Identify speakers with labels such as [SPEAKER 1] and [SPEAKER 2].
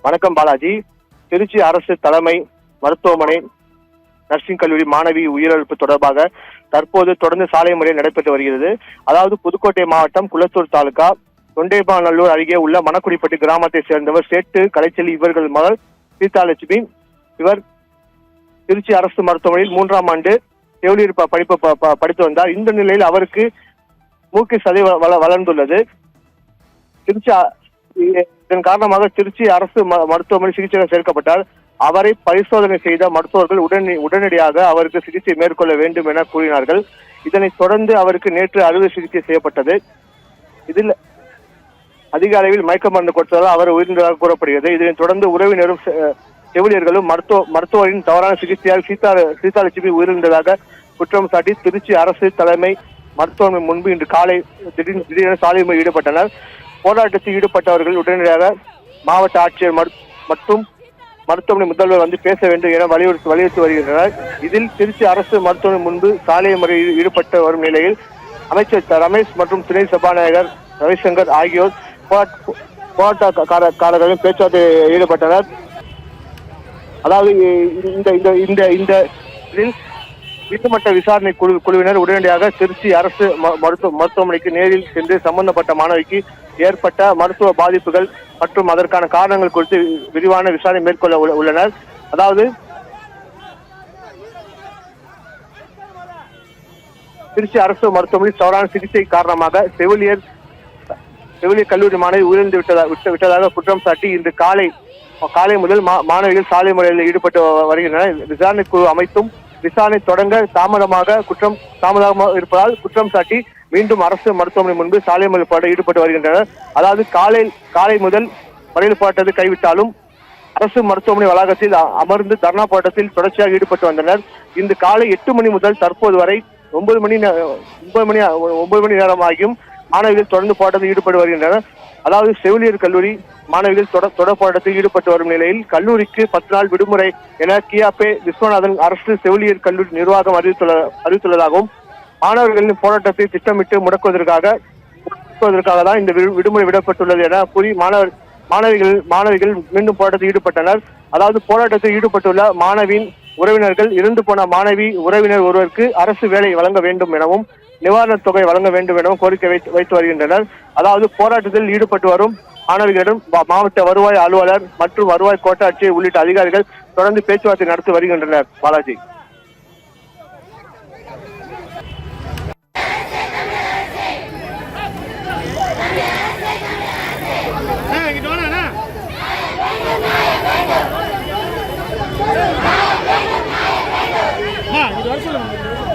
[SPEAKER 1] வணக்கம் பாலாஜி. திருச்சி அரசு தலைமை மருத்துவமனை நர்சிங் கல்லூரி மாணவி உயிரிழப்பு தொடர்பாக தற்போது தொடர்ந்து சாலை மறியல் நடைபெற்று வருகிறது. அதாவது புதுக்கோட்டை மாவட்டம் குளத்தூர் தாலுகா தொண்டைமாநல்லூர் அருகே உள்ள மணக்குடிப்பட்டி கிராமத்தை சேர்ந்தவர் சேட்டு கலைச்செல்வி. இவர்கள் மகள் சீதாலட்சுமி. இவர் திருச்சி அரசு மருத்துவமனையில் 3ஆம் ஆண்டு செவிலியர் படிப்பு படித்து வந்தார். இந்த நிலையில் அவருக்கு மூக்கு சதை வளர்ந்துள்ளது. திருச்சி இதன் காரணமாக திருச்சி அரசு மருத்துவமனை சிகிச்சை சேர்க்கப்பட்டார். அவரை பரிசோதனை செய்த மருத்துவர்கள் உடனடியாக அவருக்கு சிகிச்சை மேற்கொள்ள வேண்டும் என கூறினார்கள். இதனைத் தொடர்ந்து அவருக்கு நேற்று அறுவை சிகிச்சை செய்யப்பட்டது. இதில் அதிக அளவில் மயக்க மருந்து கொடுத்ததால் அவர் உயிரிழந்ததாக கூறப்படுகிறது. இதனைத் தொடர்ந்து உறவினரும் செவிலியர்களும் மருத்துவரின் தவறான சிகிச்சையால் சீதாலட்சுமி உயிரிழந்ததாக குற்றம் சாட்டி திருச்சி அரசு தலைமை மருத்துவமனை முன்பு இன்று காலை திடீரென சாலை மறியலில் ஈடுபட்டனர். போராட்டத்தில் ஈடுபட்டவர்கள் உடனடியாக மாவட்ட ஆட்சியர் மற்றும் மருத்துவமனை முதல்வர் வந்து பேச வேண்டும் என வலியுறுத்தி வருகின்றனர். இதில் திருச்சி அரசு மருத்துவமனை முன்பு சாலை மறியலில் ஈடுபட்டு வரும் நிலையில் அமைச்சர் ரமேஷ் மற்றும் துணை சபாநாயகர் ரவிசங்கர் ஆகியோர் போராட்டக்காரர்களும் பேச்சுவார்த்தையில் ஈடுபட்டனர். அதாவது இந்த உயர்மட்ட விசாரணை குழுவினர் உடனடியாக திருச்சி அரசு மருத்துவமனைக்கு நேரில் சென்று சம்பந்தப்பட்ட மாணவிக்கு ஏற்பட்ட மருத்துவ பாதிப்புகள் மற்றும் அதற்கான காரணங்கள் குறித்து விரிவான விசாரணை மேற்கொள்ள உள்ளனர். அதாவது திருச்சி அரசு மருத்துவமனை தவறான சிகிச்சை காரணமாக செவிலியர் கல்லூரி மாணவி உயிரிழந்து விட்டதாக குற்றம் சாட்டி இன்று காலை முதல் மாணவிகள் சாலை மறியலில் ஈடுபட்டு வருகின்றனர். விசாரணை குழு அமைத்தும் விசாரணை தொடங்க தாமதமாக இருப்பதால் குற்றம் சாட்டி மீண்டும் அரசு மருத்துவமனை முன்பு சாலை மறியல் போராட்டத்தில் ஈடுபட்டு வருகின்றனர். அதாவது காலை முதல் மறியல் போராட்டத்தை கைவிட்டாலும் அரசு மருத்துவமனை வளாகத்தில் அமர்ந்து தர்ணா போராட்டத்தில் தொடர்ச்சியாக ஈடுபட்டு வந்தனர். இன்று காலை 8 மணி முதல் தற்போது வரை 9 மணி நேரமாகியும் மாணவிகள் தொடர்ந்து போராட்டத்தில் ஈடுபட்டு வருகின்றனர். அதாவது செவிலியர் கல்லூரி மாணவிகள் தொடர் போராட்டத்தில் ஈடுபட்டு வரும் நிலையில் கல்லூரிக்கு 10 நாள் விடுமுறை என கியாபே விஸ்வநாதன் அரசு செவிலியர் கல்லூரி நிர்வாகம் அறிவித்துள்ளதாகவும் மாணவர்களின் போராட்டத்தை திட்டமிட்டு முடக்குவதற்காக தான் இந்த விடுமுறை விடப்பட்டுள்ளது என கூறி மாணவிகள் மீண்டும் போராட்டத்தில் ஈடுபட்டனர். அதாவது போராட்டத்தில் ஈடுபட்டுள்ள மாணவியின் உறவினர்கள் இறந்து போன மாணவி உறவினர் ஒருவருக்கு அரசு வேலை வழங்க வேண்டும் எனவும் நிவாரணத் தொகை வழங்க வேண்டும் எனவும் கோரிக்கை வைத்து வருகின்றனர். அதாவது போராட்டத்தில் ஈடுபட்டு வரும் மாணவிகளிடம் மாவட்ட வருவாய் அலுவலர் மற்றும் வருவாய் கோட்டாட்சியர் உள்ளிட்ட அதிகாரிகள் தொடர்ந்து பேச்சுவார்த்தை நடத்தி வருகின்றனர். பாலாஜி.
[SPEAKER 2] இது வர சொல்லுங்க.